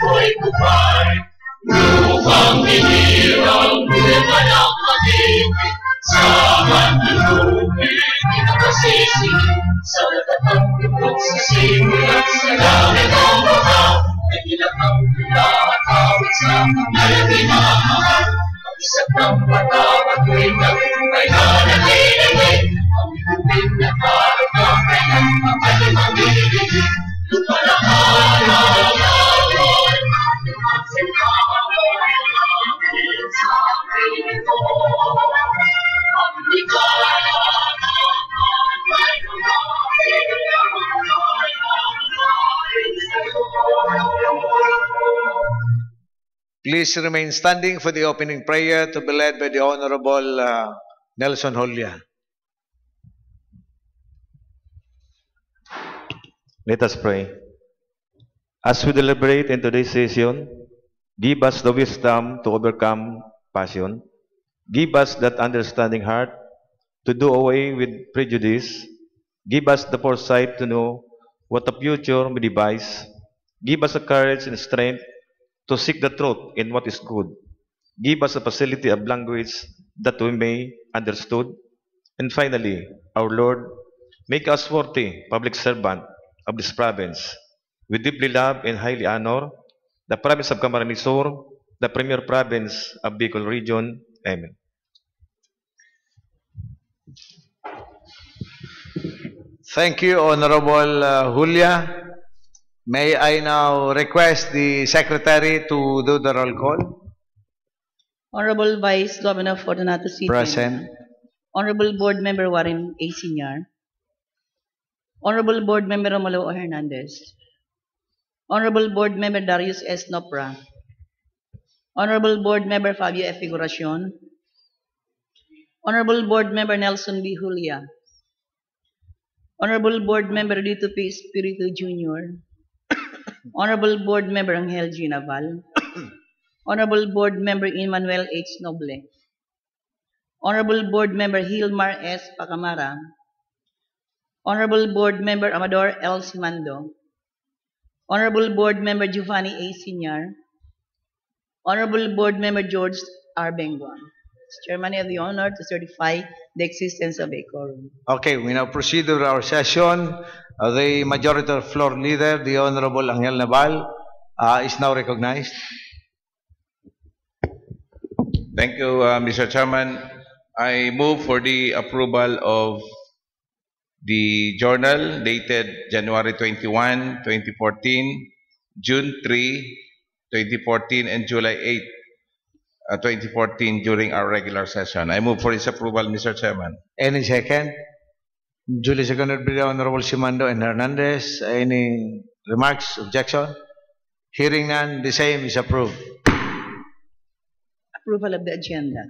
ko'y kupay. Lupang hinirang buwan ang pag-ibig, sa manlulupin, pinakasisingin, sa latatang lupot sa simulat, sa langit ang mahal, nagilak ang tula at awit sa malaki mga mahal. Ang isang ng mata at tuwing nagpupay na nakiligid, ang ikupin na parang kapayan, ang kalimang bibigin, lumalakay ang awal, ang sinakamoy, ang sa akin ko. Ang ligaya ng may kumain, ang ay sa'yo. Please remain standing for the opening prayer to be led by the Honorable Nelson Julia. Let us pray. As we deliberate in today's session, give us the wisdom to overcome passion. Give us that understanding heart to do away with prejudice. Give us the foresight to know what the future may devise. Give us the courage and strength to seek the truth in what is good. Give us a facility of language that we may understood. And finally, our Lord, make us worthy public servant of this province. We deeply love and highly honor the province of Camarines Sur, the premier province of Bicol region. Amen. Thank you, Honorable Julia. May I now request the Secretary to do the roll call? Honorable Vice Governor Fortunato C. Present. Honorable Board Member Warren A. Senior. Honorable Board Member Romulo Hernandez. Honorable Board Member Darius S. Nopra. Honorable Board Member Fabio F. Figuracion. Honorable Board Member Nelson B. Julia. Honorable Board Member Dito P. Espiritu Jr. Honorable Board Member Angel G. Naval. Honorable Board Member Emmanuel H. Noble. Honorable Board Member Hilmar S. Pacamara. Honorable Board Member Amador L. Simando. Honorable Board Member Giovanni A. Senior. Honorable Board Member George R. Bengua. Chairman, I have the honor to certify the existence of a quorum. Okay, we now proceed with our session. The Majority Floor Leader, the Honorable Angel Naval, is now recognized. Thank you, Mr. Chairman. I move for the approval of the journal dated January 21, 2014, June 3, 2014, and July 8, 2014 during our regular session. I move for its approval, Mr. Chairman. Any second? Duly seconded by the Honorable Simando and Hernandez. Any remarks, objection? Hearing none, the same is approved. Approval of the agenda.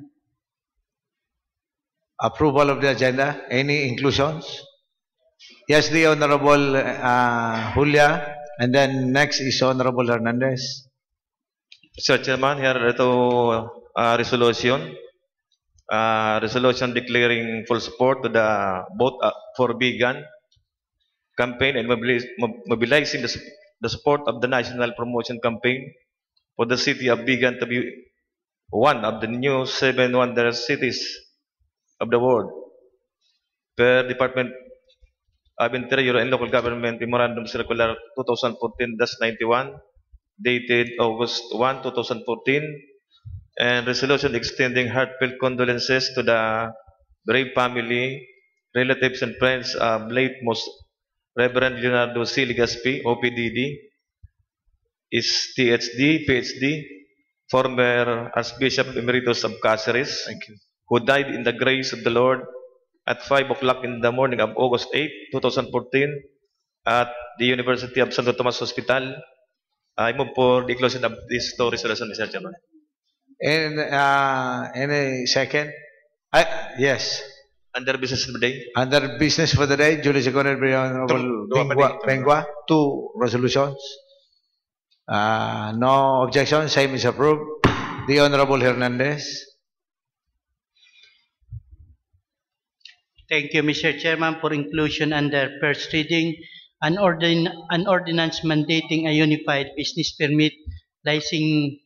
Approval of the agenda. Any inclusions? Yes, the Honorable Julia, and then next is Honorable Hernandez. Mr. Chairman, here ito resolution. Resolution declaring full support to the vote for vegan campaign and mobilizing the support of the national promotion campaign for the city of Vigan to be one of the new 7 wonder cities of the world. Per Department of Interior and Local Government Memorandum Circular 2014-91 dated August 1, 2014, and resolution extending heartfelt condolences to the brave family, relatives, and friends of late Most Reverend Leonardo C. Legaspi, OPDD, is THD, PhD, former Archbishop Emeritus of Cáceres, who died in the grace of the Lord at 5 o'clock in the morning of August 8, 2014, at the University of Santo Tomas Hospital. I move for the closing of this resolution, Mr. Chairman. And any second? Yes. Under business of the day. Under business for the day, duly seconded by Honorable Bengua. 2 resolutions. No objection. Same is approved. The Honorable Hernandez. Thank you, Mr. Chairman, for inclusion under first reading an ordinance mandating a unified business permit licensing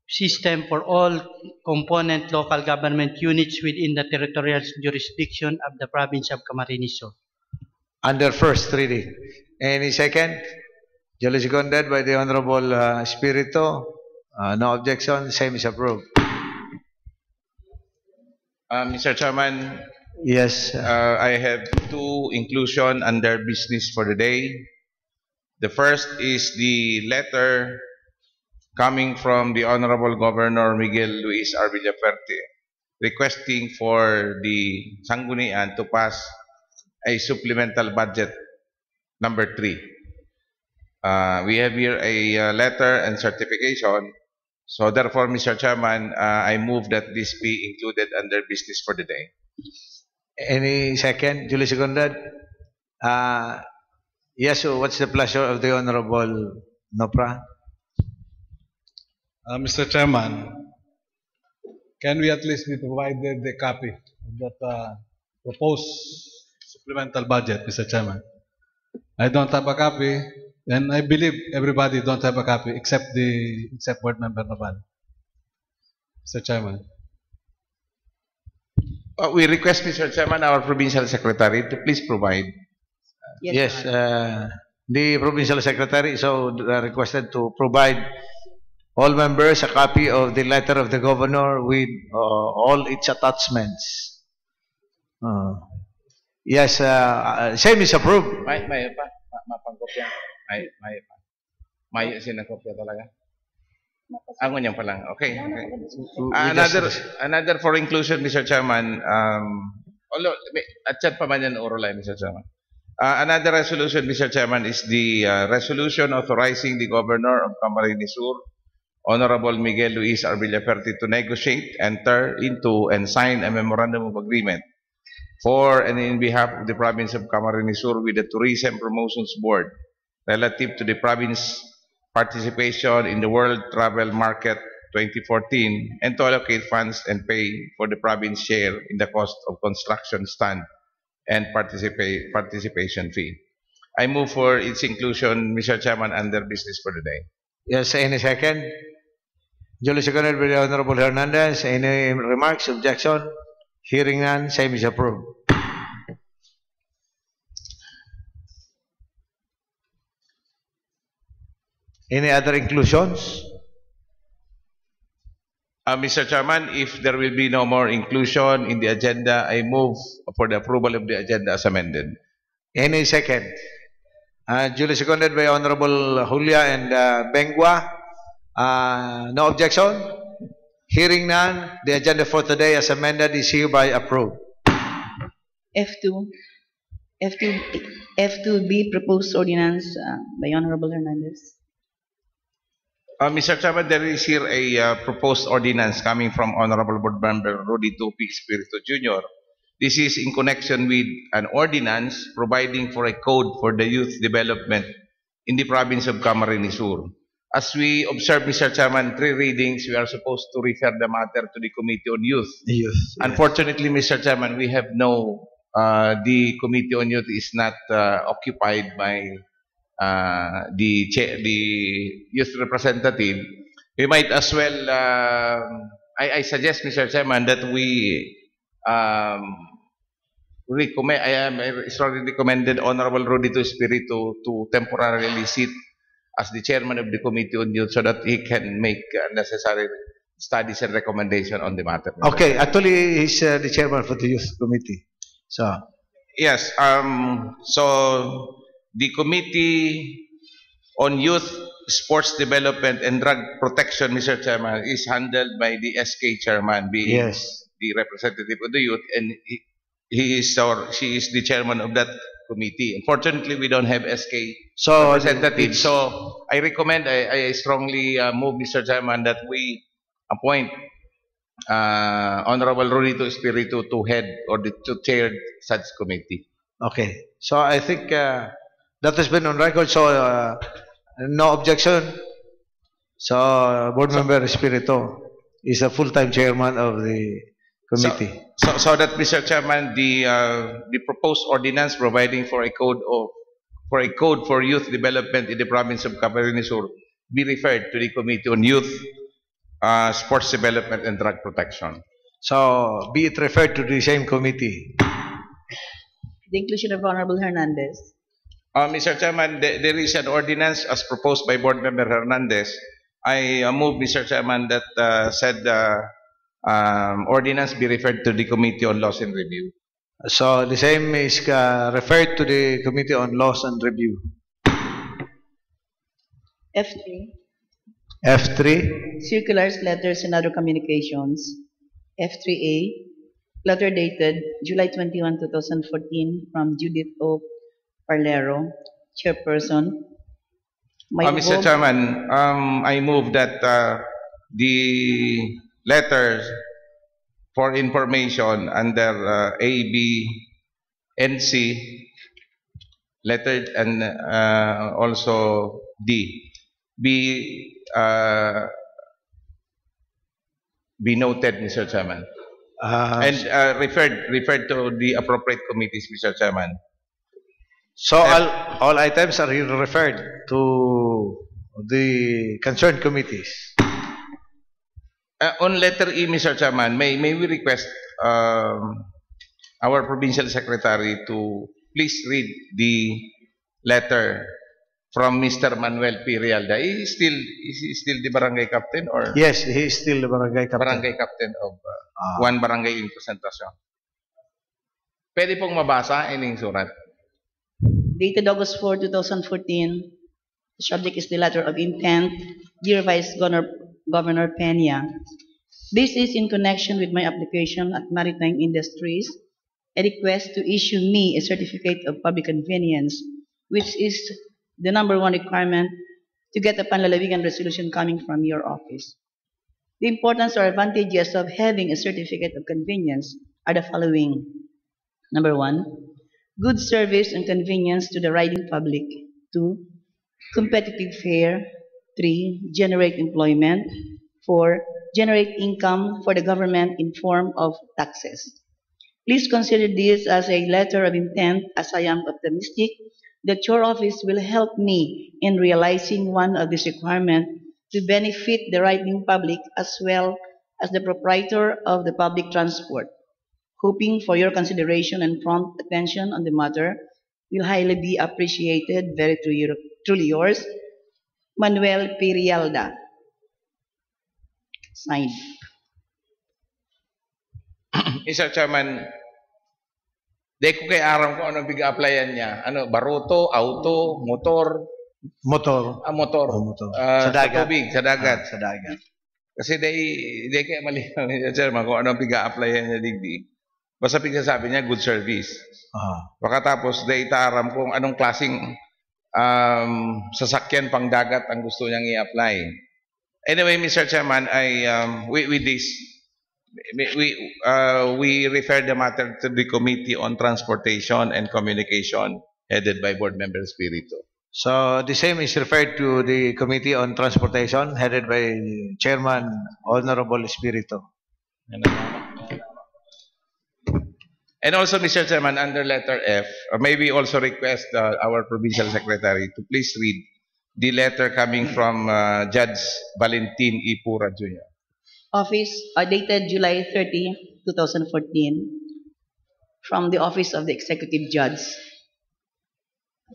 system for all component local government units within the territorial jurisdiction of the province of Camarines Sur. Under first reading. Any second? Duly seconded by the Honorable Espiritu. No objection. Same is approved. Mr. Chairman, Yes. I have two inclusion under business for the day. The first is the letter coming from the Honorable Governor Miguel Luis R. Villaferte requesting for the Sangguniang to pass a supplemental budget number 3. We have here a letter and certification. So therefore, Mr. Chairman, I move that this be included under business for the day. Any second? Duly seconded? Yes, so what's the pleasure of the Honorable Nopra? Mr. Chairman, can we at least be provided a copy of that proposed supplemental budget, Mr. Chairman? I don't have a copy, and I believe everybody don't have a copy except Board Member Naval. Mr. Chairman. We request, Mr. Chairman, our Provincial Secretary to please provide. Yes, the Provincial Secretary is so requested to provide all members a copy of the letter of the Governor with all its attachments. Yes, same is approved. May pa? Mapangkopya? May sinakopya talaga? Ang ganyan pa lang. Okay. Another for inclusion, Mr. Chairman. Although, at chat pa man yan oral line, Mr. Chairman. Another resolution, Mr. Chairman, is the resolution authorizing the Governor of Camarines Sur, Honorable Miguel Luis R. Villaferte, to negotiate, enter into, and sign a memorandum of agreement for and in behalf of the province of Camarines Sur with the Tourism Promotions Board relative to the province participation in the World Travel Market 2014 and to allocate funds and pay for the province share in the cost of construction stand and participation fee. I move for its inclusion, Mr. Chairman, under business for the day. Yes, any second? Duly seconded by the Honorable Hernandez. Any remarks, objection? Hearing none, same is approved. Any other inclusions? Mr. Chairman, if there will be no more inclusion in the agenda, I move for the approval of the agenda as amended. Any second? Duly seconded by Honorable Julia and Bengua. No objection? Hearing none, the agenda for today as amended is hereby approved. F2B proposed ordinance by Honorable Hernandez. Mr. Chairman, there is here a proposed ordinance coming from Honorable Board Member Rudy Tupi Espiritu Jr. This is in connection with an ordinance providing for a code for the youth development in the province of Camarines Sur. As we observe, Mr. Chairman, 3 readings, we are supposed to refer the matter to the Committee on Youth. Unfortunately, Mr. Chairman, we have no, the Committee on Youth is not occupied by the youth representative. We might as well, I suggest, Mr. Chairman, that we recommend, I strongly recommended Honorable Rudy Espiritu to temporarily sit as the chairman of the Committee on Youth so that he can make necessary studies and recommendation on the matter. Okay, actually he's the chairman for the Youth Committee. So yes, so the Committee on Youth, Sports Development and Drug Protection, Mr. Chairman, is handled by the SK chairman, being the representative of the youth, and he is or she is the chairman of that committee. Unfortunately, we don't have SK representative. So I recommend, I strongly move, Mr. Chairman, that we appoint Honorable Rudy Espiritu to head or to chair such committee. okay, so I think that has been on record. So no objection. So Board Member Espiritu is a full-time chairman of the committee. So that, Mr. Chairman, the proposed ordinance providing for a code of for a code for youth development in the province of Camarines Sur be referred to the Committee on Youth, Sports Development and Drug Protection. So, be it referred to the same committee. The inclusion of Honorable Hernandez. Mr. Chairman, there is an ordinance as proposed by Board Member Hernandez. I move, Mr. Chairman, that said ordinance be referred to the Committee on Laws and Review. So, the same is referred to the Committee on Laws and Review. F3. F3. Circulars, letters, and other communications. F3A. Letter dated July 21, 2014 from Judith O. Parlero, Chairperson. Mr. Chairman, I move that the letters for information under A, B, and C, lettered and also D, be noted, Mr. Chairman, and referred to the appropriate committees, Mr. Chairman. So all items are referred to the concerned committees. On letter E, Mr. Chairman, may we request our provincial secretary to please read the letter from Mr. Manuel P. Rialda. Is he still the barangay captain, or? Yes, he is still the barangay captain. Barangay captain of one barangay in Presentacion. Pwede pong mabasa ining surat. Dated August 4, 2014. The subject is the letter of intent. Dear Vice Governor Peña, this is in connection with my application at Maritime Industries, a request to issue me a certificate of public convenience, which is the #1 requirement to get a panlalawigan resolution coming from your office. The importance or advantages of having a certificate of convenience are the following. #1, good service and convenience to the riding public. 2, competitive fare. 3, generate employment. 4, generate income for the government in form of taxes. Please consider this as a letter of intent, as I am optimistic that your office will help me in realizing one of these requirements to benefit the riding public as well as the proprietor of the public transport. Hoping for your consideration and prompt attention on the matter will highly be appreciated. Very truly yours, Manuel P. Rialda. Signed. Mr. Chairman, di ko kay aram kung anong big-applyan niya. Ano, baruto, auto, motor? Motor. Motor. Motor. Sa Sa dagat. tubig, sa dagat. Sa dagat. Kasi di kaya malinaw, Mr. Chairman, kung anong big-applyan niya digdi. Basta pigsasabi niya, good service. Pagkatapos, di itaaram kung anong klaseng sasakyan pang dagat ang gusto niyang i-apply. Anyway, Mr. Chairman, with this, we refer the matter to the Committee on Transportation and Communication, headed by Board Member Espiritu. So the same is referred to the Committee on Transportation, headed by Chairman Honorable Espiritu. And also, Mr. Chairman, under letter F, may we also request our Provincial Secretary to please read the letter coming from Judge Valentin E. Pura Jr. Office, dated July 30, 2014, from the Office of the Executive Judge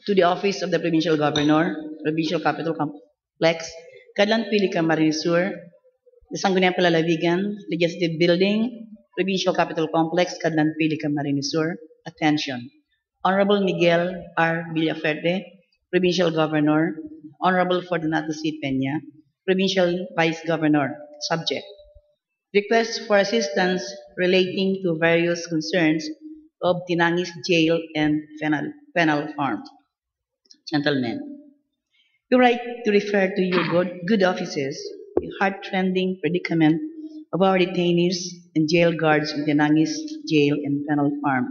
to the Office of the Provincial Governor, Provincial Capital Complex, Cadlan Pili, Camarines Sur, the Sangguniang Palalawigan, Legislative Building, Provincial Capital Complex, Cadlan Pili, Camarines Sur. Attention. Honorable Miguel R. Villaferte, Provincial Governor. Honorable Fortunato C. Peña, Provincial Vice Governor. Subject. Request for assistance relating to various concerns of Tinangis Jail and Penal Farm. Gentlemen, you write to refer to your good offices the heart-rending predicament of our detainees and jail guards in Tinangis Jail and Penal Farm.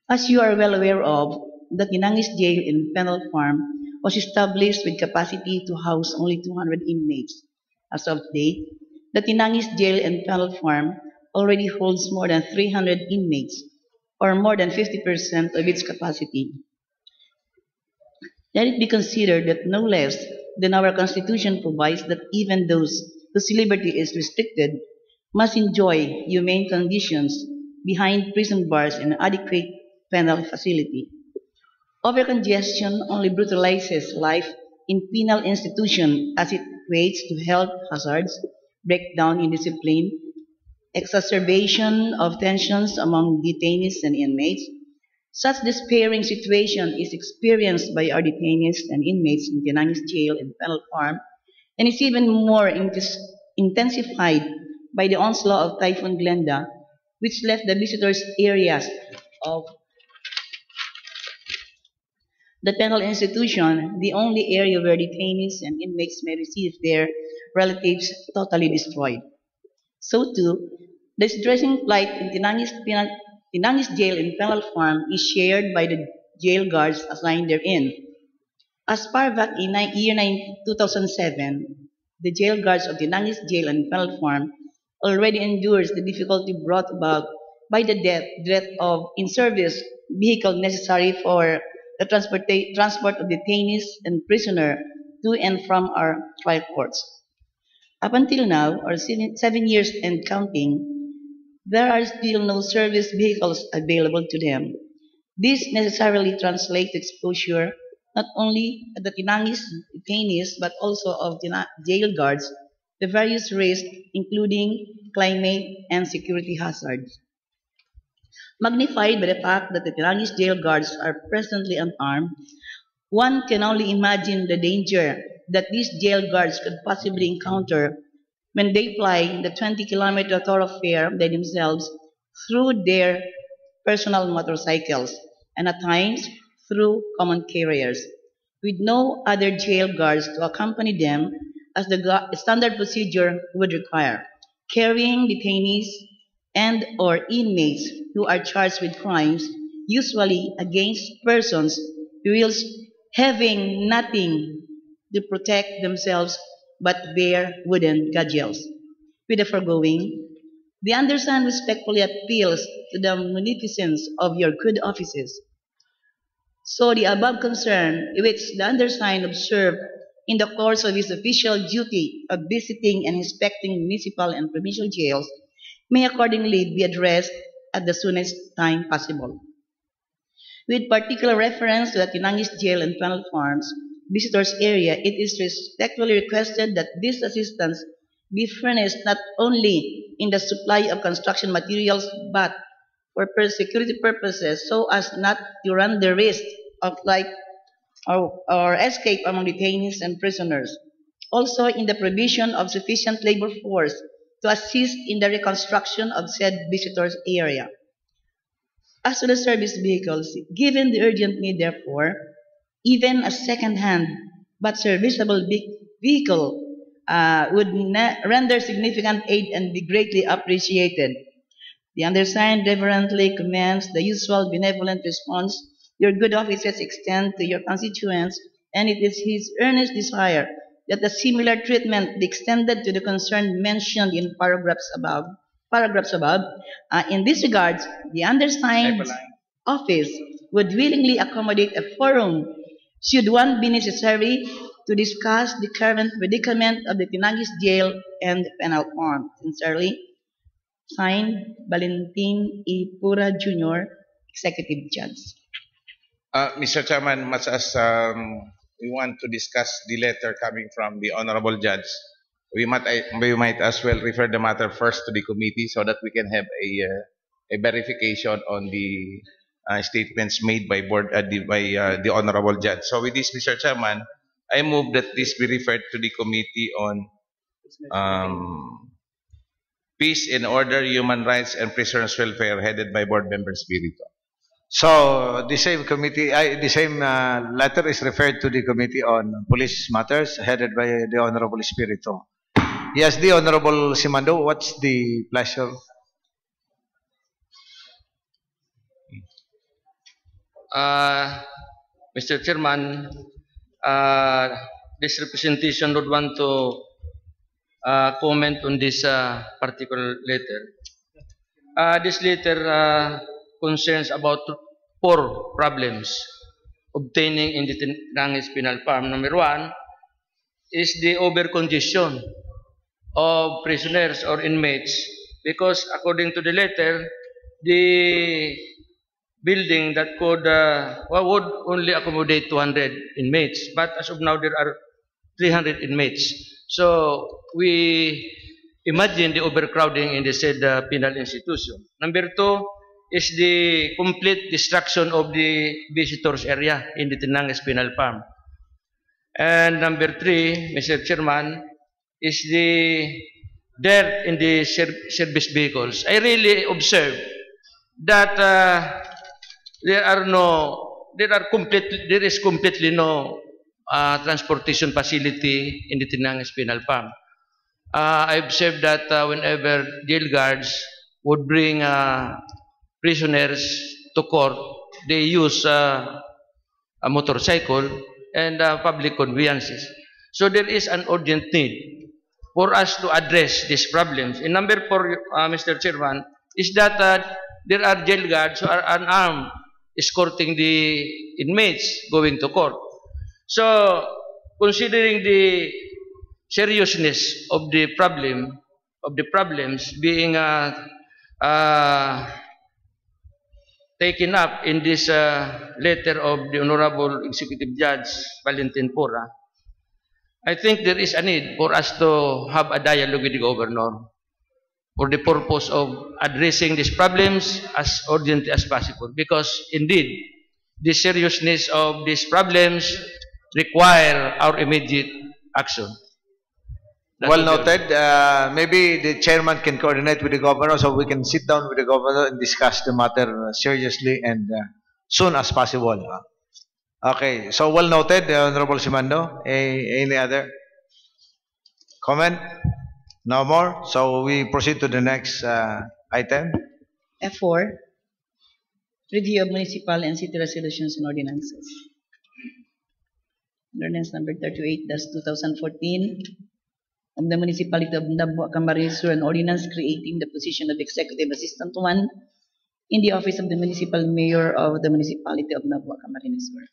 As you are well aware of, the Tinangis Jail and Penal Farm was established with capacity to house only 200 inmates. As of date, the Tinangis Jail and Penal Farm already holds more than 300 inmates, or more than 50% of its capacity. Let it be considered that no less than our Constitution provides that even those whose liberty is restricted must enjoy humane conditions behind prison bars and adequate penal facility. Overcongestion only brutalizes life in penal institutions as it equates to health hazards, breakdown in discipline, exacerbation of tensions among detainees and inmates. Such despairing situation is experienced by our detainees and inmates in Tenangis Jail and Penal Farm, and is even more intensified by the onslaught of Typhoon Glenda, which left the visitors areas of the penal institution the only area where detainees and inmates may receive their relatives totally destroyed. So too, the distressing plight in Tinangis Jail and Penal Farm is shared by the jail guards assigned therein. As far back in 2007, the jail guards of Tinangis Jail and Penal Farm already endures the difficulty brought about by the death of in-service vehicle necessary for the transport of detainees and prisoner to and from our trial courts. Up until now, or 7 years and counting, there are still no service vehicles available to them. This necessarily translates to exposure not only at the Tinangis detainees but also of jail guards to various risks, including climate and security hazards. Magnified by the fact that the Tinangis jail guards are presently unarmed, one can only imagine the danger that these jail guards could possibly encounter when they ply the 20-kilometer thoroughfare by themselves through their personal motorcycles and at times through common carriers, with no other jail guards to accompany them as the standard procedure would require, carrying detainees and or inmates who are charged with crimes, usually against persons whilst having nothing to protect themselves but bare wooden cudgels. With the foregoing, the undersigned respectfully appeals to the munificence of your good offices. So the above concern, which the undersigned observed in the course of his official duty of visiting and inspecting municipal and provincial jails, may accordingly be addressed at the soonest time possible. With particular reference to the Tinangis Jail and Penal Farms visitors area, it is respectfully requested that this assistance be furnished not only in the supply of construction materials but for security purposes so as not to run the risk of flight or escape among detainees and prisoners. Also in the provision of sufficient labor force to assist in the reconstruction of said visitors area. As to the service vehicles, given the urgent need therefore, even a second-hand but serviceable vehicle would render significant aid and be greatly appreciated. The undersigned reverently commends the usual benevolent response your good offices extend to your constituents, and it is his earnest desire that a similar treatment be extended to the concern mentioned in paragraphs above. In this regard, the undersigned office would willingly accommodate a forum should one be necessary to discuss the current predicament of the Tinangis Jail and Penal Farm. Sincerely, signed, Valentin E. Pura Jr., Executive Judge. Mr. Chairman, much as we want to discuss the letter coming from the Honorable Judge, we might as well refer the matter first to the committee so that we can have a verification on the statements made by the Honorable Judge. So with this, Mr. Chairman, I move that this be referred to the Committee on Peace and Order, Human Rights, and Prisoners' Welfare, headed by Board Member Spirito. So the same committee, the same letter is referred to the Committee on Police Matters, headed by the Honorable Espiritu. Yes, the Honorable Simando, what's the pleasure? Mr. Chairman, this representation would want to comment on this particular letter. This letter concerns about 4 problems. obtaining in the Tinangues Penal Farm. Number one is the overcongestion of prisoners or inmates, because according to the letter, the building that could would only accommodate 200 inmates, but as of now there are 300 inmates. So we imagine the overcrowding in the said penal institution. Number two is the complete destruction of the visitors area in the Tinangues Penal Farm. And number three, Mr. Chairman, is the dirt in the service vehicles. I really observed that there is completely no transportation facility in the Tinangues Penal Farm. I observed that whenever jail guards would bring prisoners to court, they use a motorcycle and public conveyances. So there is an urgent need for us to address these problems. And number four, Mr. Chairman, is that there are jail guards who are unarmed, escorting the inmates going to court. So, considering the seriousness of the problems being taken up in this letter of the Honorable Executive Judge Valentin Pura, I think there is a need for us to have a dialogue with the Governor for the purpose of addressing these problems as urgently as possible, because indeed the seriousness of these problems require our immediate action. Well noted. Maybe the chairman can coordinate with the governor so we can sit down with the governor and discuss the matter seriously and soon as possible. Okay, so well noted, Honorable Simando. Any other comment? No more. So we proceed to the next item. F4, review of municipal and city resolutions and ordinances. Ordinance number 38-2014 of the Municipality of Nabua, Camarines Sur, an ordinance creating the position of Executive Assistant 1 in the office of the Municipal Mayor of the Municipality of Nabua, Camarines Sur.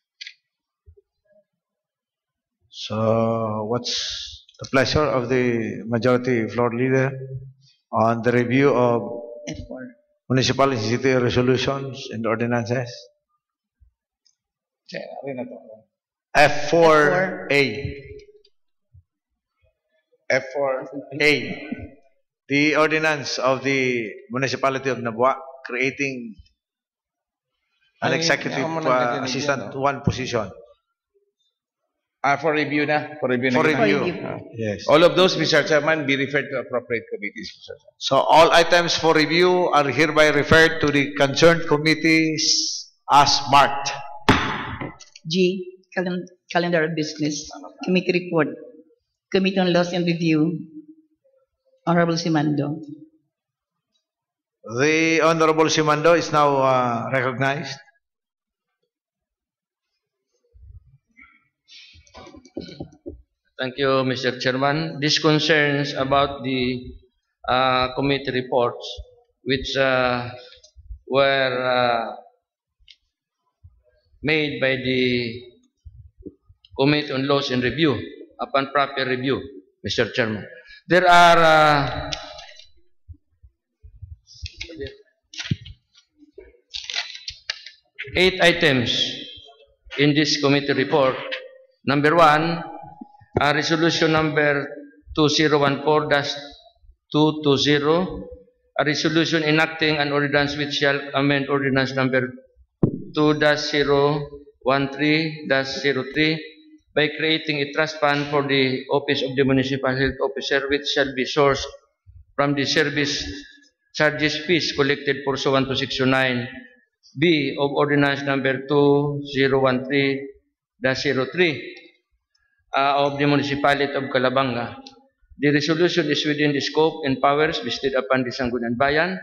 So what's the pleasure of the majority floor leader on the review of F4. municipal and city resolutions and ordinances? F4A. F4A. The ordinance of the municipality of Nabua creating an executive assistant 1 position. For review na. For review na. For kita. review. review. Yes. All of those, Mr. Chairman, be referred to appropriate committees, Mr. Chairman. So all items for review are hereby referred to the concerned committees as marked. G, calendar of business. Committee report. Committee on Laws and Review. Honorable Simando. The Honorable Simando is now recognized. Thank you, Mr. Chairman. This concerns about the committee reports which were made by the Committee on Laws and Review upon proper review, Mr. Chairman. There are 8 items in this committee report. Number 1, resolution number 2014-220, a resolution enacting an ordinance which shall amend ordinance number 2-013-03 by creating a trust fund for the office of the municipal health officer, which shall be sourced from the service charges fees collected pursuant to Section 9B of ordinance number 2013-03 of the municipality of Calabanga. The resolution is within the scope and powers vested upon the Sangguniang Bayan.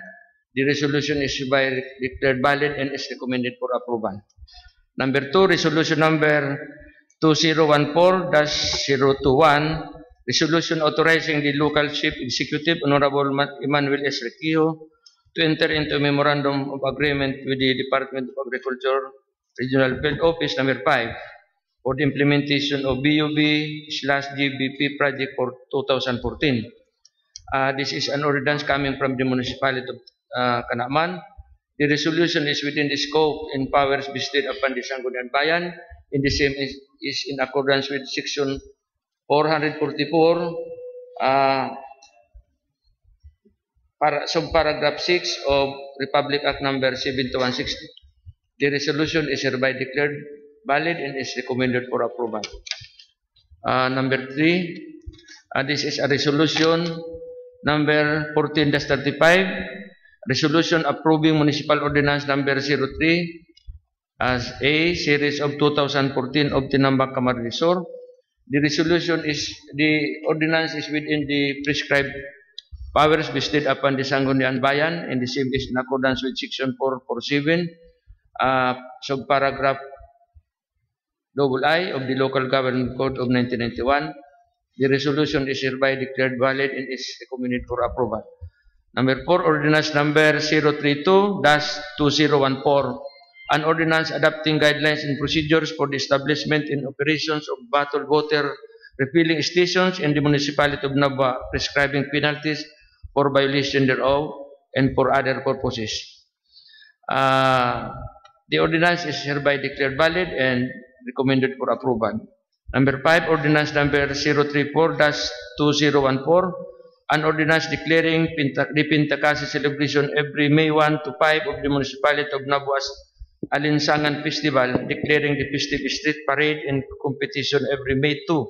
The resolution is hereby declared valid and is recommended for approval. Number 2, resolution number 2014-021, resolution authorizing the local chief executive, Honorable Emmanuel S. Requio, to enter into a memorandum of agreement with the Department of Agriculture Regional Field Office number 5 for the implementation of BUB/GBP project for 2014. This is an ordinance coming from the municipality of Kanaman. The resolution is within the scope and powers bestowed upon the Sangguniang Bayan, and the same is in accordance with Section 444, subparagraph 6 of Republic Act number 7160. The resolution is hereby declared valid and is recommended for approval. Number 3, this is a resolution number 14-35, resolution approving municipal ordinance number 03 as a series of 2014 of Tinambak, Camarines Sur. The ordinance is within the prescribed powers bestowed upon the Sangguniang Bayan, and the same is in accordance with Section 447, subparagraph II of the Local Government Code of 1991. The resolution is hereby declared valid and is recommended for approval. Number 4, ordinance number 032-2014, an ordinance adopting guidelines and procedures for the establishment and operations of bottled water refilling stations in the municipality of Nabua, prescribing penalties for violation thereof and for other purposes. The ordinance is hereby declared valid and recommended for approval. Number 5, ordinance number 034-2014, an ordinance declaring the Pintakasi celebration every May 1 to 5 of the municipality of Nabua's Alinsangan Festival, declaring the festive street parade and competition every May 2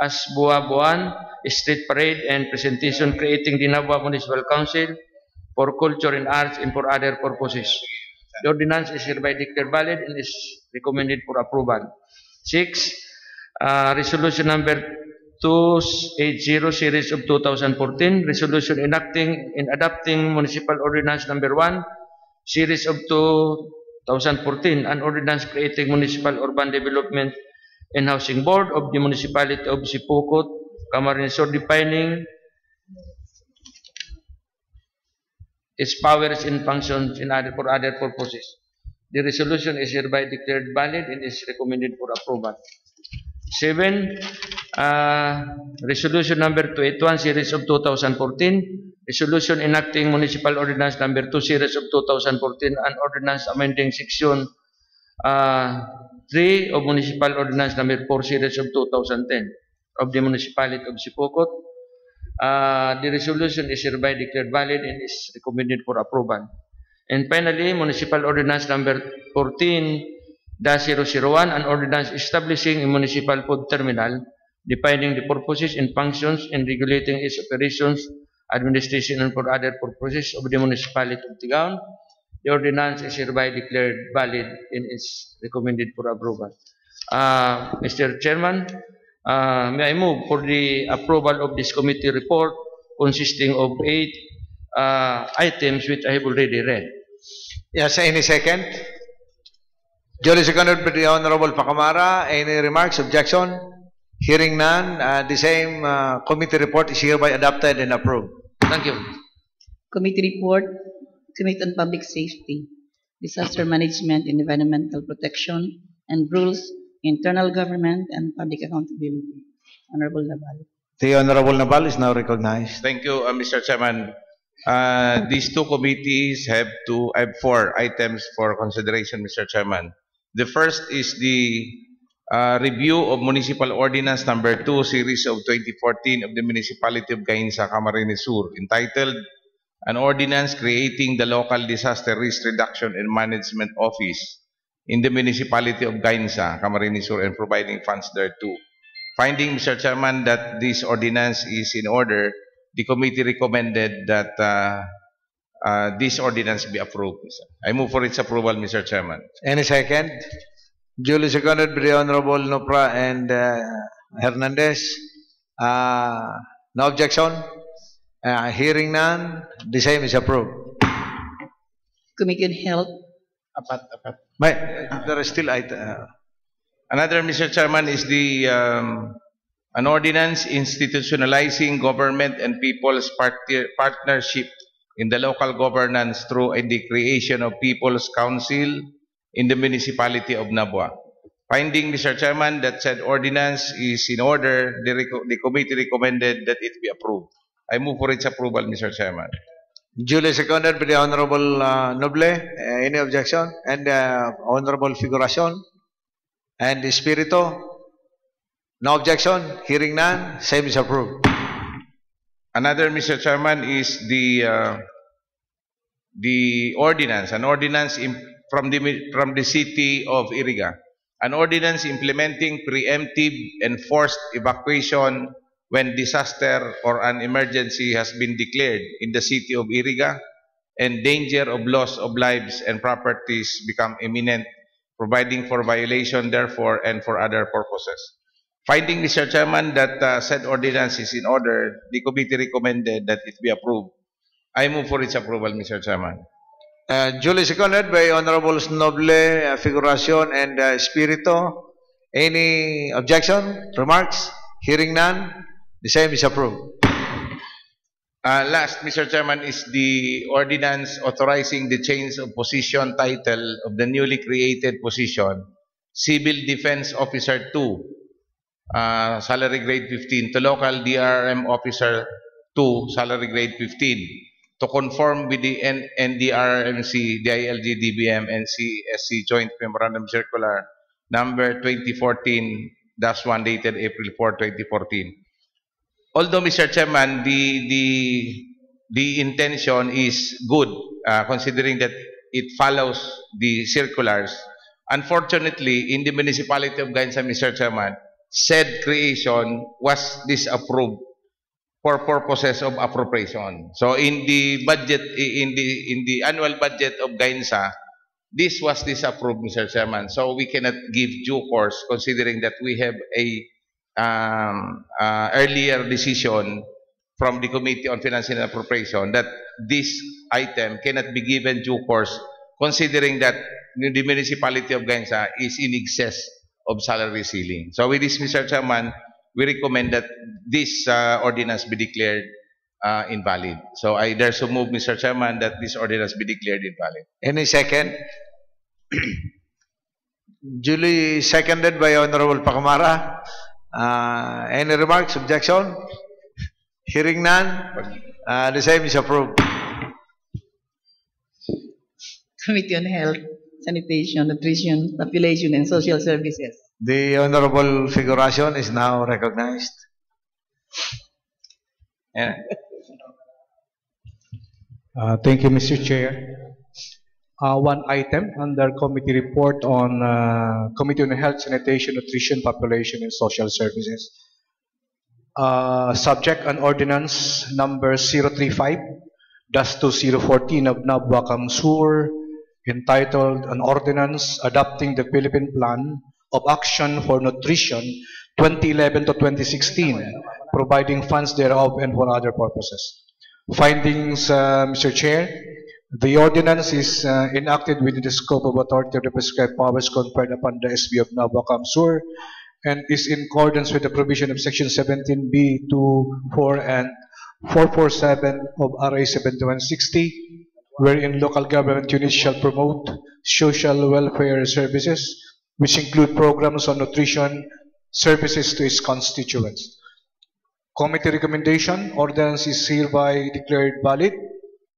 as Buabuan Street Parade and presentation, creating the Nabua Municipal Council for Culture and Arts and for other purposes. The ordinance is hereby declared valid and is recommended for approval. 6, resolution number 280 series of 2014, resolution enacting and adopting municipal ordinance number 1 series of 2014, an ordinance creating municipal urban development and housing board of the municipality of Sipokot, Camarines Sur, defining its powers and functions for other purposes. The resolution is hereby declared valid and is recommended for approval. 7, resolution number 281 series of 2014, resolution enacting municipal ordinance number 2 series of 2014, an ordinance amending section 3 of municipal ordinance number 4 series of 2010 of the municipality of Sipokot. The resolution is hereby declared valid and is recommended for approval. And finally, municipal ordinance number 14-001, an ordinance establishing a municipal food terminal, defining the purposes and functions and regulating its operations, administration, and for other purposes of the municipality of Tigaon. The ordinance is hereby declared valid and is recommended for approval. Mr. Chairman, may I move for the approval of this committee report consisting of 8 items which I have already read. Yes, any second? Duly seconded by the Honorable Pacamara. Any remarks, objection? Hearing none, the same committee report is hereby adopted and approved. Thank you. Committee report, Committee on Public Safety, Disaster Management and Environmental Protection, and Rules, Internal Government and Public Accountability. Honorable Naval. The Honorable Naval is now recognized. Thank you, Mr. Chairman. These two committees have 4 items for consideration, Mr. Chairman. The first is the review of Municipal Ordinance number 2 series of 2014 of the Municipality of Gainsa, Camarines Sur, entitled An Ordinance Creating the Local Disaster Risk Reduction and Management Office in the Municipality of Gainsa, Camarines Sur, and providing funds thereto. Finding, Mr. Chairman, that this ordinance is in order, the committee recommended that this ordinance be approved. I move for its approval, Mr. Chairman. Any second? Duly seconded by the Honorable Nopra and Hernandez. No objection? Hearing none, the same is approved. Committee on Health. There is still Another, Mr. Chairman, is the an ordinance institutionalizing government and people's partnership in the local governance through the creation of People's Council in the municipality of Nabua. Finding, Mr. Chairman, that said ordinance is in order, the committee recommended that it be approved. I move for its approval, Mr. Chairman. Duly seconded by the Honorable Noble. Any objection? And Honorable Figuracion and Espiritu? No objection. Hearing none. Same is approved. Another, Mr. Chairman, is the ordinance, an ordinance from the city of Iriga, an ordinance implementing preemptive and forced evacuation when disaster or an emergency has been declared in the city of Iriga and danger of loss of lives and properties become imminent, providing for violation therefore and for other purposes. Finding, Mr. Chairman, that said ordinance is in order, the committee recommended that it be approved. I move for its approval, Mr. Chairman. Duly seconded by Honorable Noble, Figuracion, and Espiritu. Any objection? Remarks? Hearing none. The same is approved. Last, Mr. Chairman, is the ordinance authorizing the change of position title of the newly created position, Civil Defense Officer 2, salary grade 15, to Local DRM Officer 2, salary grade 15, to conform with the NDRMC, DILG, DBM, NCSC Joint Memorandum Circular number 2014-1 dated April 4, 2014. Although, Mr. Chairman, the intention is good, considering that it follows the circulars. Unfortunately, in the municipality of Gainsa, Mr. Chairman, said creation was disapproved for purposes of appropriation. So, in the budget, in the annual budget of Gainsa, this was disapproved, Mr. Chairman. So, we cannot give due course, considering that we have a earlier decision from the Committee on Finance and Appropriation that this item cannot be given due course, considering that the municipality of Gainsa is in excess of salary ceiling. So with this, Mr. Chairman, we recommend that this ordinance be declared invalid. So I dare so move, Mr. Chairman, that this ordinance be declared invalid. Any second? Duly seconded by Honorable Pacamara. Any remarks, objection? Hearing none, the same is approved. Committee on Health, Sanitation, Nutrition, Population, and Social Services. The Honorable Figuracion is now recognized. Yeah. Thank you, Mr. Chair. One item under committee report on Committee on Health, Sanitation, Nutrition, Population, and Social Services. Subject an ordinance number 035-2014 of Nabua Kamsur, entitled An Ordinance Adopting the Philippine Plan of Action for Nutrition 2011 to 2016, providing funds thereof and for other purposes. Findings, Mr. Chair. The ordinance is enacted within the scope of authority of the prescribed powers conferred upon the SB of Nabua Kamsur and is in accordance with the provision of Section 17B, 2, 4, and 447 of RA 7160, wherein local government units shall promote social welfare services, which include programs on nutrition services to its constituents. Committee recommendation: ordinance is hereby declared valid,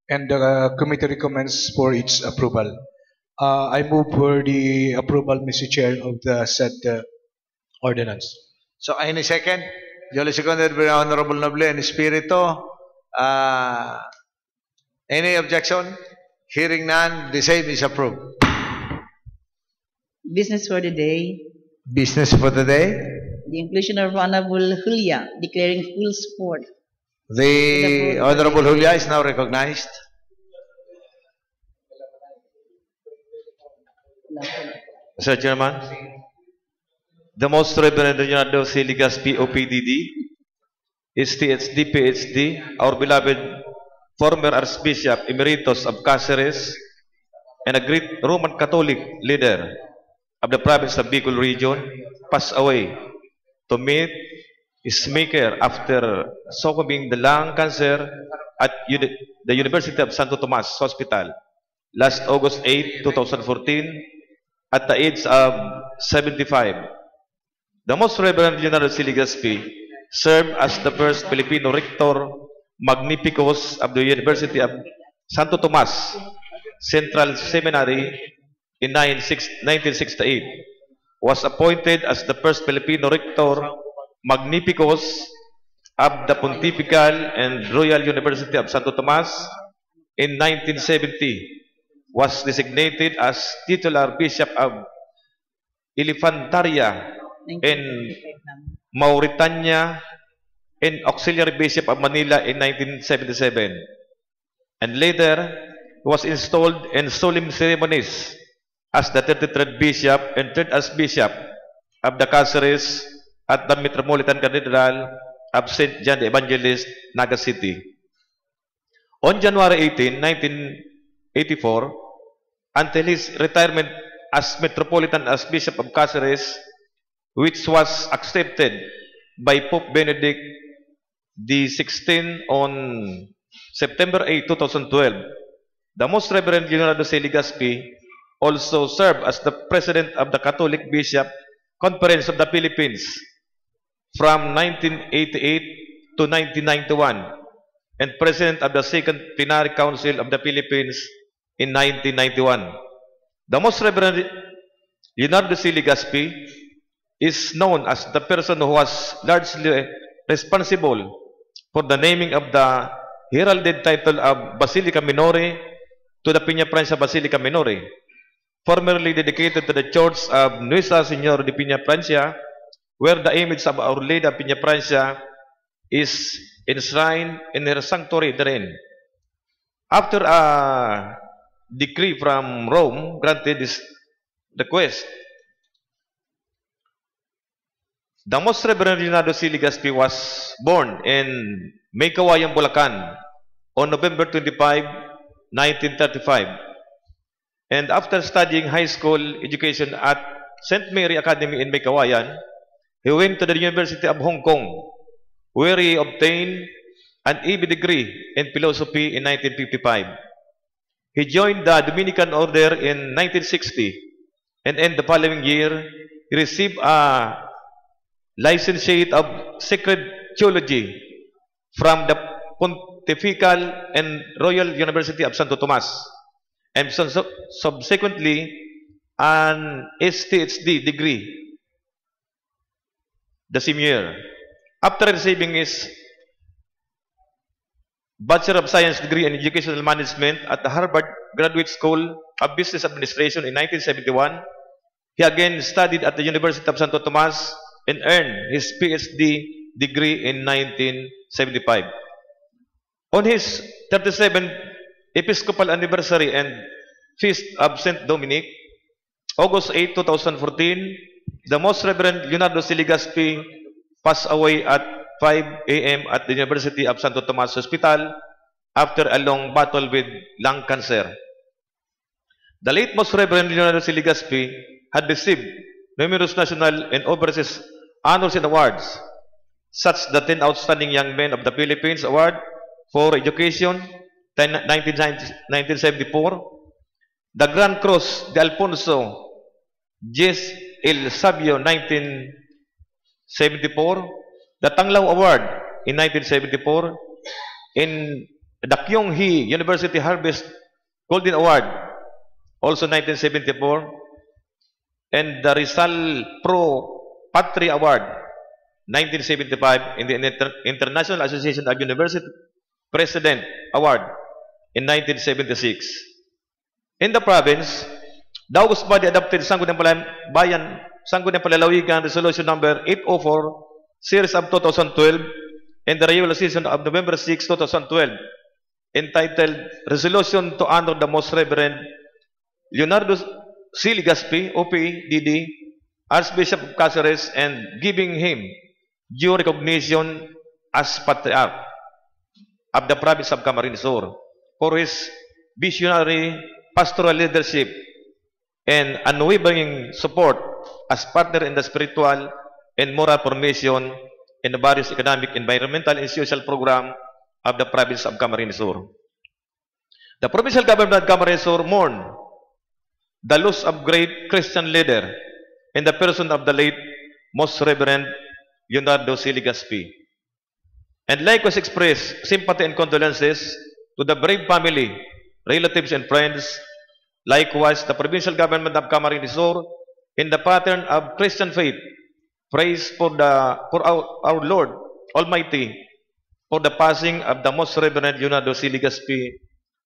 and the committee recommends for its approval. I move for the approval, Mr. Chair, of the said ordinance. So, any second? Duly seconded by Honorable Noble and Espiritu. Any objection? Hearing none, the same is approved. Business for the day. Business for the day. The inclusion of Honorable Julia, declaring full support. The Honorable Julia is now recognized. Mr. Chairman, the Most Reverend Leonardo C. Ligaspi, OPDD, STHD, PhD, our beloved former Archbishop Emeritus of Cáceres, and a great Roman Catholic leader of the province of Bicol region, passed away to meet his maker after succumbing the lung cancer at the University of Santo Tomas Hospital last August 8, 2014 at the age of 75. The Most Reverend Leonardo C. Legaspi served as the first Filipino rector magnificus of the University of Santo Tomas Central Seminary in 1968. Was appointed as the first Filipino rector magnificus of the Pontifical and Royal University of Santo Tomas in 1970. Was designated as titular bishop of Elefantaria in Mauritania and auxiliary bishop of Manila in 1977. And later was installed in solemn ceremonies as the 33rd bishop and third as bishop of the Cáceres at the Metropolitan Cathedral of St. John the Evangelist, Naga City. On January 18, 1984, until his retirement as Metropolitan as Bishop of Cáceres, which was accepted by Pope Benedict XVI on September 8, 2012, the Most Reverend Leonardo C. Legaspi also served as the President of the Catholic Bishop Conference of the Philippines from 1988 to 1991 and President of the Second Plenary Council of the Philippines in 1991. The Most Reverend Leonardo C. Legaspi is known as the person who was largely responsible for the naming of the heralded title of Basilica Minore to the Peñaprancia Basilica Minore, formerly dedicated to the Church of Nuestra Señora de Peñaprancia, where the image of Our Lady of Peñaprancia is enshrined in her sanctuary therein. After a decree from Rome granted this request, the Most Reverend Leonardo C. Legaspi was born in Maykawayan, Bulacan on November 25, 1935. And after studying high school education at St. Mary Academy in Maykawayan, he went to the University of Hong Kong, where he obtained an EB degree in philosophy in 1955. He joined the Dominican Order in 1960, and in the following year, he received a licentiate of Sacred Theology from the Pontifical and Royal University of Santo Tomas, and subsequently an STHD degree the same year. After receiving his Bachelor of Science degree in Educational Management at the Harvard Graduate School of Business Administration in 1971, he again studied at the University of Santo Tomas and earned his PhD degree in 1975. On his 37th Episcopal Anniversary and Feast of St. Dominic, August 8, 2014, the Most Reverend Leonardo C. Legaspi passed away at 5 a.m. at the University of Santo Tomas Hospital after a long battle with lung cancer. The late Most Reverend Leonardo C. Legaspi had received numerous national and overseas honors and awards, such as the 10 Outstanding Young Men of the Philippines Award for Education 1974, the Grand Cross de Alfonso Jes El Sabio 1974, the Tanglaw Award in 1974, in the Kyung Hee University Harvest Golden Award, also 1974, and the Rizal Pro Patria Award, 1975, in the International Association of University President Award in 1976. In the province, the August body adopted Sangguniang Palalawigan Resolution number 804, Series of 2012, and the Resolution of November 6, 2012, entitled Resolution to Honor the Most Reverend Leonardo C. Legaspi, OPDD, Archbishop of Cáceres, and giving him due recognition as Patriarch of the province of Camarines Sur for his visionary pastoral leadership and unwavering support as partner in the spiritual and moral formation in the various economic, environmental, and social program of the province of Camarines Sur. The provincial government of Camarines Sur mourned the loss of great Christian leader in the person of the late Most Reverend Leonardo C. Legaspi. And likewise express sympathy and condolences to the brave family, relatives, and friends. Likewise, the provincial government of Camarines Sur, in the pattern of Christian faith, praise for our Lord Almighty for the passing of the Most Reverend Leonardo C. Legaspi,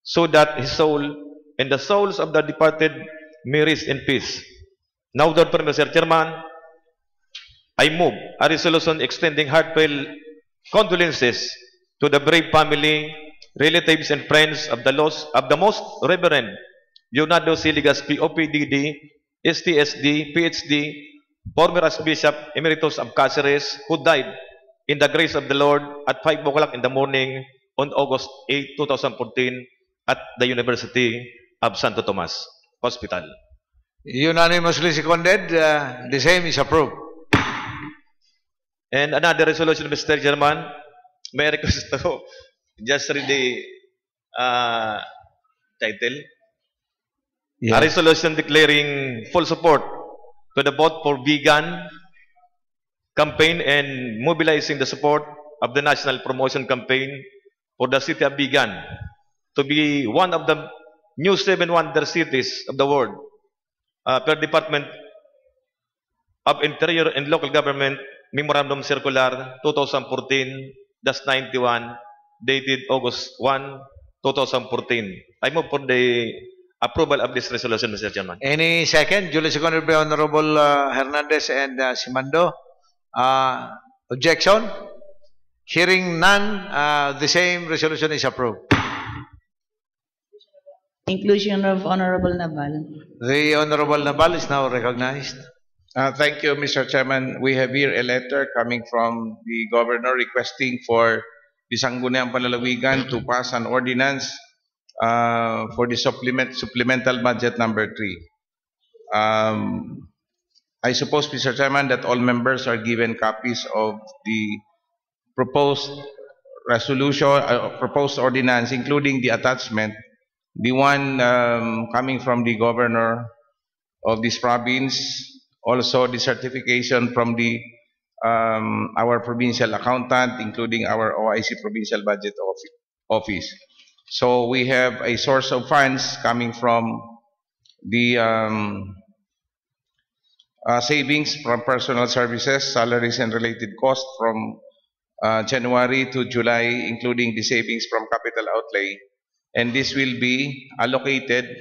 so that his soul and the souls of the departed may rest in peace. Now, therefore, Mr. Chairman, I move a resolution extending heartfelt condolences to the brave family, relatives, and friends of the loss of the Most Reverend Leonardo C. Legaspi, OPDD, STSD, PhD, former Archbishop Emeritus of Cáceres, who died in the grace of the Lord at 5 o'clock in the morning on August 8, 2014 at the University of Santo Tomas Hospital. Unanimously seconded. The same is approved. And another resolution, Mr. Chairman, may I request to just read the title? Yes. A resolution declaring full support to the Vote for Vegan campaign and mobilizing the support of the National Promotion Campaign for the City of Vegan to be one of the new 7 wonder cities of the world per Department of Interior and Local Government Memorandum Circular 2014-91 dated August 1, 2014. I move for the approval of this resolution, Mr. Chairman. Any second? Duly seconded by Honorable Hernandez and Simando. Objection? Hearing none, the same resolution is approved. Inclusion of Honorable Naval. The Honorable Naval is now recognized. Thank you, Mr. Chairman. We have here a letter coming from the Governor requesting for the Sangguniang Panlalawigan to pass an ordinance for the supplemental budget number 3. I suppose, Mr. Chairman, that all members are given copies of the proposed resolution, proposed ordinance, including the attachment, the one coming from the Governor of this province, also the certification from the our provincial accountant, including our OIC Provincial Budget Office. So we have a source of funds coming from the savings from personal services, salaries, and related costs from January to July, including the savings from capital outlay. And this will be reallocated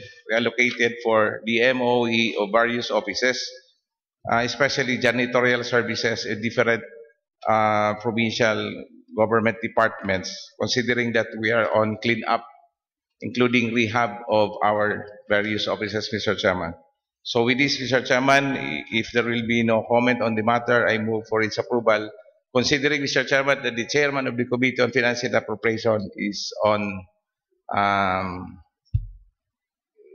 for the MOE of various offices, especially janitorial services in different provincial government departments, considering that we are on clean-up, including rehab of our various offices, Mr. Chairman. So with this, Mr. Chairman, if there will be no comment on the matter, I move for its approval, considering, Mr. Chairman, that the Chairman of the Committee on Finance and Appropriation is on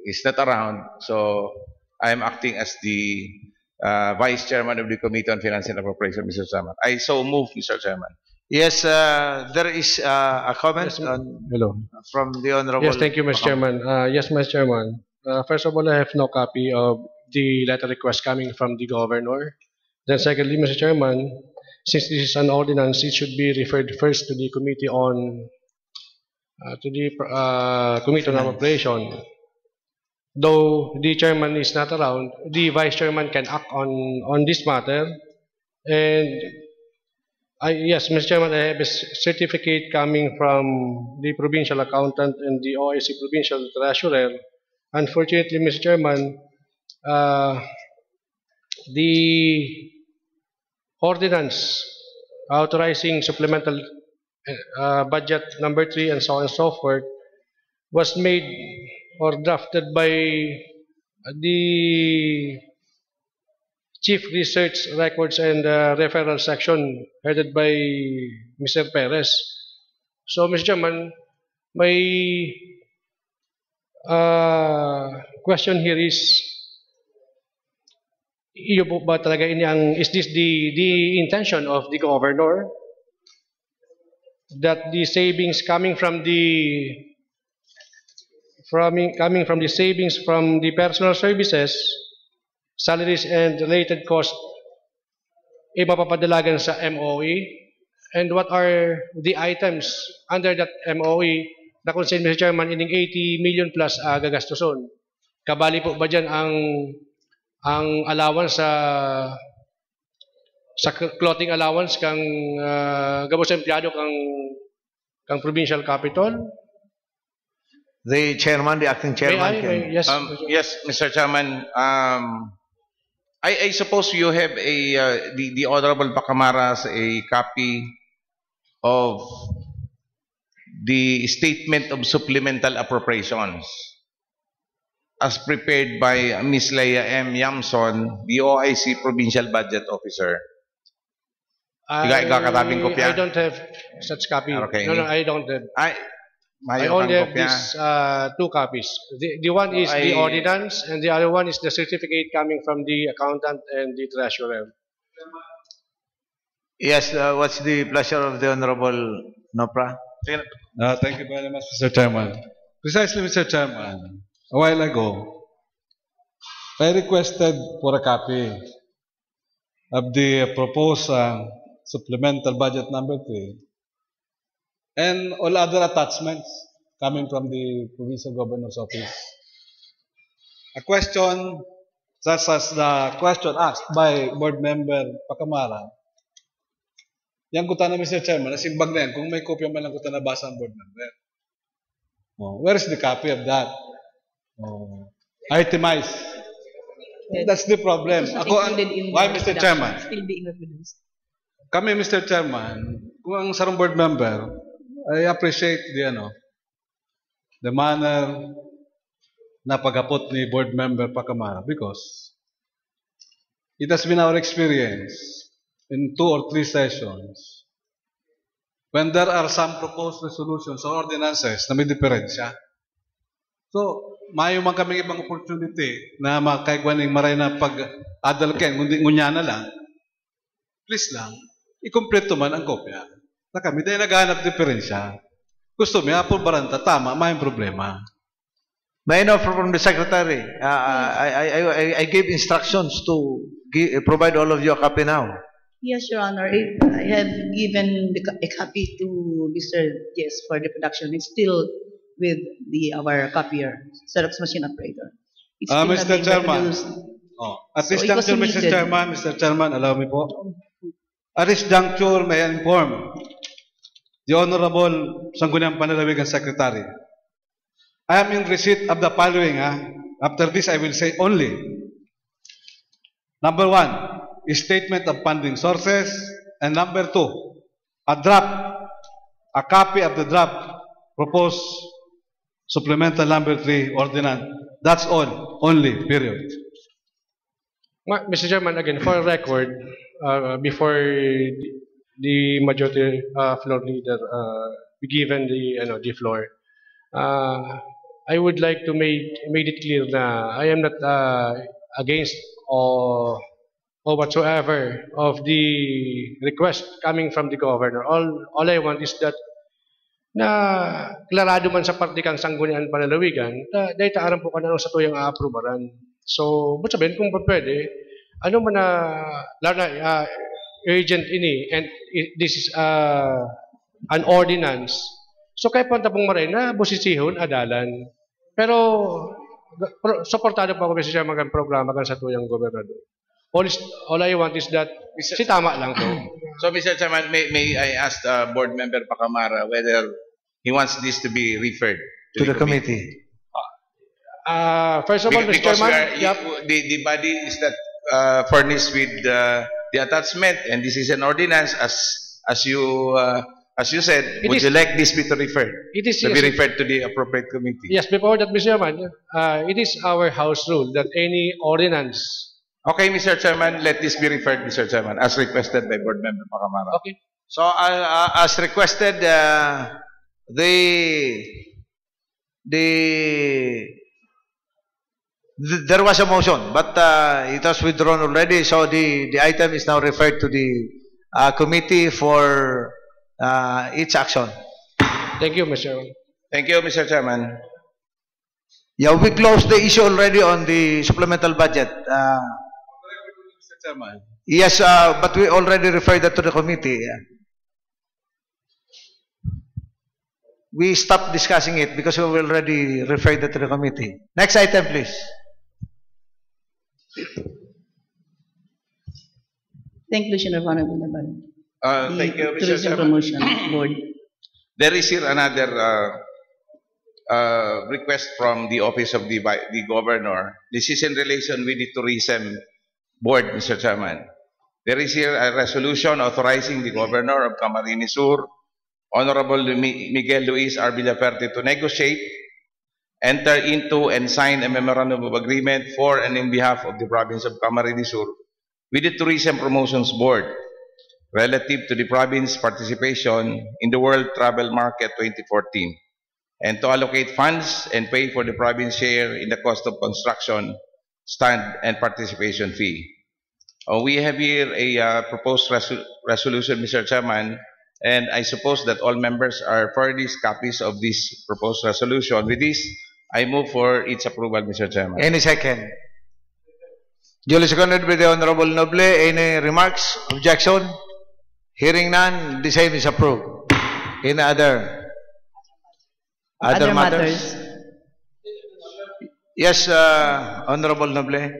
is not around, so I am acting as the Vice Chairman of the Committee on Finance and Appropriation, Mr. Chairman. I so move, Mr. Chairman. Yes, there is a comment from the Honorable. Yes, thank you, Mr. Chairman. Yes, Mr. Chairman. First of all, I have no copy of the letter request coming from the Governor. Then secondly, Mr. Chairman, since this is an ordinance, it should be referred first to the Committee on Committee on Appropriation. Though the chairman is not around, the vice chairman can act on this matter. And yes, Mr. Chairman, I have a certificate coming from the provincial accountant and the OIC provincial treasurer. Unfortunately, Mr. Chairman, the ordinance authorizing supplemental budget number 3 and so on and so forth was made or drafted by the Chief Research Records and Referral Section headed by Mr. Perez. So, Mr. Chairman, my question here is, iyo po ba talaga is this the intention of the Governor that the savings coming from the coming from the savings from the personal services, salaries and related costs ipapapadalagan sa MOE? And what are the items under that MOE na kung saan, Mr. Chairman, ining 80 million plus gagastuson? Kabali po ba dyan ang allowance sa clothing allowance kang gabos empleyado kang provincial capital? The chairman, the acting chairman. Yes, Yes, Mr. Chairman. I suppose you have the Honorable Bacamara's a copy of the Statement of Supplemental Appropriations as prepared by Ms. Leia M. Yamson, the OIC Provincial Budget Officer. Ikaw kopya? I don't have such copy. Okay. No, I don't have. I Mayo only kang have kopya. these two copies. The one is the ordinance, and the other one is the certificate coming from the accountant and the treasurer. Yes, what's the pleasure of the Honorable Nopra? Thank you very much, Mr. Chairman. Precisely, Mr. Chairman, a while ago, I requested for a copy of the proposed supplemental budget number 3 and all other attachments coming from the Provincial Governor's Office. A question such as the question asked by Board Member Pacamara. Yang kuta na, Mr. Chairman, nasimbag na yan kung may kopya man lang kuta na basa ang Board Member. Where is the copy of that? Itemized. That's the problem. Why, Mr. Chairman? Still being reproduced. Kami, Mr. Chairman, kung ang sarong board member, I appreciate the manner na pag-apot ni board member Pacamara because it has been our experience in 2 or 3 sessions when there are some proposed resolutions or ordinances na may diferensya. So, mayo man kami ibang opportunity na makaigwaning maray na pag-adalken, kundi ngunya na lang, please lang, ikumpleto man ang kopya. Na kami, dahil naghahanap diferensya. Gusto mo, apol baranta, tama, may problema. May I know from the secretary? I gave instructions to provide all of you a copy now. Yes, Your Honor. I have given a copy to Mr. Yes for the production. It's still with our copier, Xerox machine operator. It's still not Mr. being Chairman. reproduced. At this So it was juncture, Mr. Chairman, allow me po. At this juncture, may I inform the Honorable Sangguniang Panlalawigan Secretary. I am in receipt of the following. After this, I will say only. Number 1, a statement of funding sources. And number 2, a copy of the draft proposed supplemental number 3 ordinance. That's all. Only. Period. Mr. Chairman, again, for record, before the majority floor leader be given the floor, I would like to make it clear na I am not against or whatsoever of the request coming from the governor. All I want is that na klarado man sa parte kang Sangguniang Panlalawigan, dahil taaran po ka na sa tuyang aaprobaran. So, but sabihin kung pwede, ano man na urgent ini, and this is an ordinance. So, kaya punta pong maray na busisihon, adalan. Pero, supportado pa ako sa siya magandang programa kan sa tuyang gobernador. All I want is that, si tama lang po. So, Mr. Chairman, may I ask Board Member Pacamara whether he wants this to be referred To the committee. First of all, Mr. Because Chairman, the body is that furnished with the attachment, and this is an ordinance as you said. Would you like this to be referred? It is, to be referred to the appropriate committee. Yes, before that, Mr. Chairman, it is our house rule that any ordinance. Okay, Mr. Chairman, let this be referred, Mr. Chairman, as requested by Board Member Pacamara. Okay. So, as requested, there was a motion, but it was withdrawn already. So the item is now referred to the committee for its action. Thank you, Mr. Chairman. Thank you, Mr. Chairman. Yeah, we closed the issue already on the supplemental budget. Mr. Chairman. Yes, but we already referred that to the committee. We stopped discussing it because we already referred that to the committee. Next item, please. Conclusion of Honorable Naval. Thank you, Mr. Tourism Chairman. Promotion Board. There is here another request from the Office of the Governor. This is in relation with the Tourism Board, Mr. Chairman. There is here a resolution authorizing the Governor of Camarines Sur, Honorable Miguel Luis R. Villaferte, to negotiate, enter into, and sign a memorandum of agreement for and in behalf of the province of Camarines Sur with the Tourism Promotions Board relative to the province participation in the World Travel Market 2014, and to allocate funds and pay for the province share in the cost of construction, stand, and participation fee. We have here a proposed resolution, Mr. Chairman, and I suppose that all members are for these copies of this proposed resolution. With this, I move for its approval, Mr. Chairman. Any second? Duly seconded by the Honorable Noble. Any remarks? Objection? Hearing none, the same is approved. In other matters? Yes, Honorable Noble.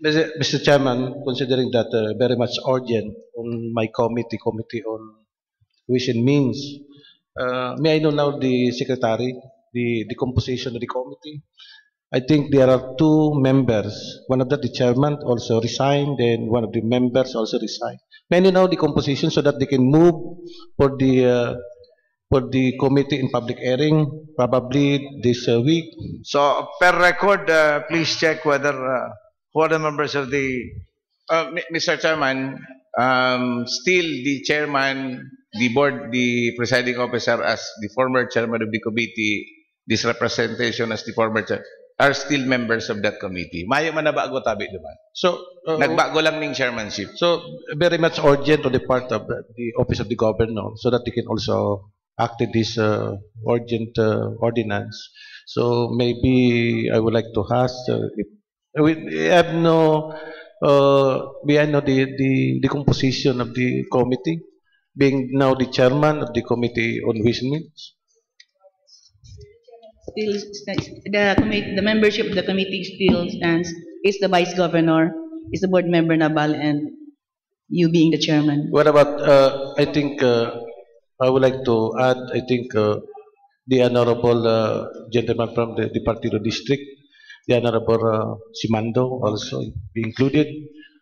Mr. Chairman, considering that very much urgent on my committee on Ways and Means, may I know now the secretary, the composition of the committee? I think there are two members. One of the chairman also resigned, and one of the members also resigned. May I know the composition so that they can move for the committee in public hearing, probably this week? So, per record, please check whether who are the members of the... Mr. Chairman, still the chairman, the board, the presiding officer as the former chairman of the committee, this representation as the former chair, are still members of that committee. Mayo man na bago tabi naman. So, nagbago lang ning chairmanship. So, very much urgent on the part of the Office of the Governor so that they can also act in this urgent ordinance. So, maybe I would like to ask if we have no, we know the composition of the committee, being now the chairman of the committee on Ways and Means. Still, the membership of the committee still stands. Is the vice governor, is the board member Nabal, and you being the chairman. What about? I think I would like to add. I think the honorable gentleman from the Partido District, the honorable Simando, also be included,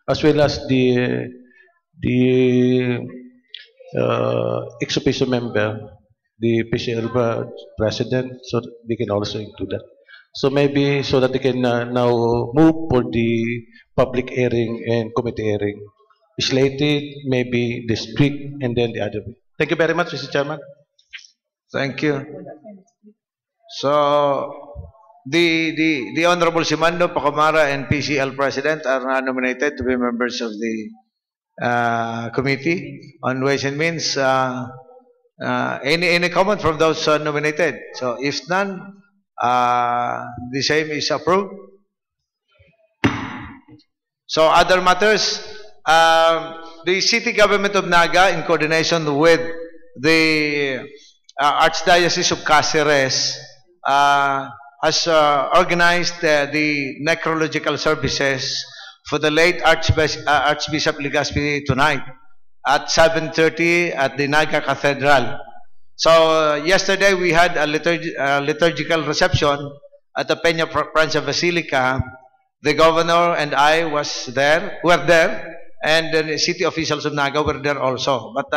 as well as the ex officio member, the PCL president, so they can also include that. So maybe so that they can now move for the public hearing and committee hearing. Slated, maybe this week and then the other week. Thank you very much, Mr. Chairman. Thank you. So, the Honorable Simando, Pacamara, and PCL President are now nominated to be members of the Committee on Ways and Means. Any comment from those nominated? So, if none, the same is approved. So, other matters, the City Government of Naga, in coordination with the Archdiocese of Cáceres, has organized the necrological services for the late Archbishop Legazpi tonight at 7:30 at the Naga Cathedral. So yesterday we had a liturgical reception at the Peña Francia Basilica. The governor and I were there, and the city officials of Naga were there also. But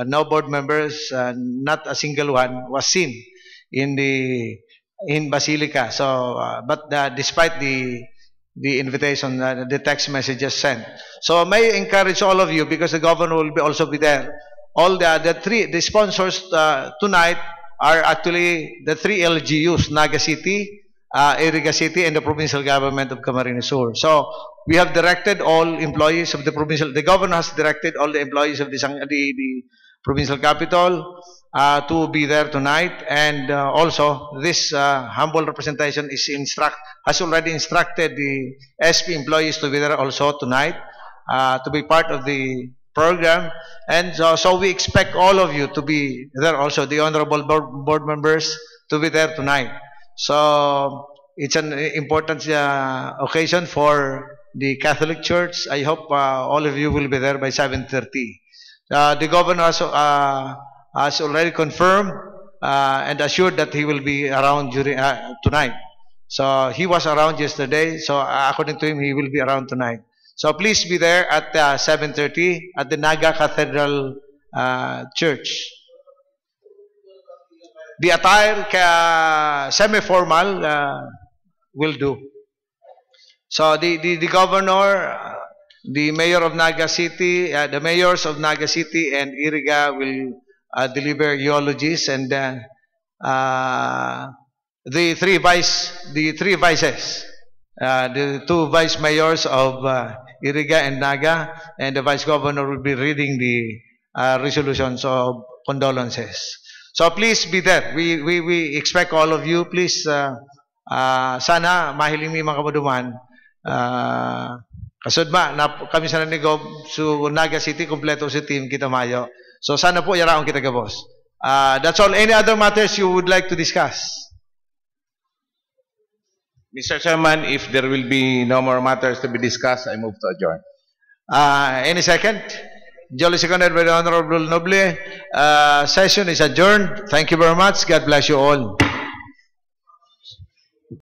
no board members, not a single one was seen in Basilica. So, but despite the invitation, the text messages sent. So, I may encourage all of you, because the governor will also be there. All the sponsors tonight are actually the three LGUs: Naga City, Iriga City, and the provincial government of Camarines Sur. So, we have directed all employees of the provincial. The governor has directed all the employees of the provincial capital to be there tonight, and also this humble representation has already instructed the SP employees to be there also tonight to be part of the program, and so we expect all of you to be there also, the honorable board members to be there tonight. So it's an important occasion for the Catholic Church. I hope all of you will be there by 7:30. The governor has already confirmed and assured that he will be around during tonight. So he was around yesterday, so according to him, he will be around tonight. So please be there at 7:30 at the Naga Cathedral Church. The attire, semi-formal, will do. So the governor, the mayor of Naga City, the mayors of Naga City and Iriga will deliver eulogies, and then the three vices, the two vice mayors of Iriga and Naga, and the vice governor will be reading the resolutions of condolences. So please be there. We expect all of you. Please, sana mahiling mi mga kabaduman. Kasudma na kami sa nanigob su Naga City kompleto si team kita mayo. So sana po yaraon kita ka boss. That's all. Any other matters you would like to discuss? Mr. Chairman, if there will be no more matters to be discussed, I move to adjourn. Any second? Duly seconded by the Honorable Noble. Session is adjourned. Thank you very much. God bless you all.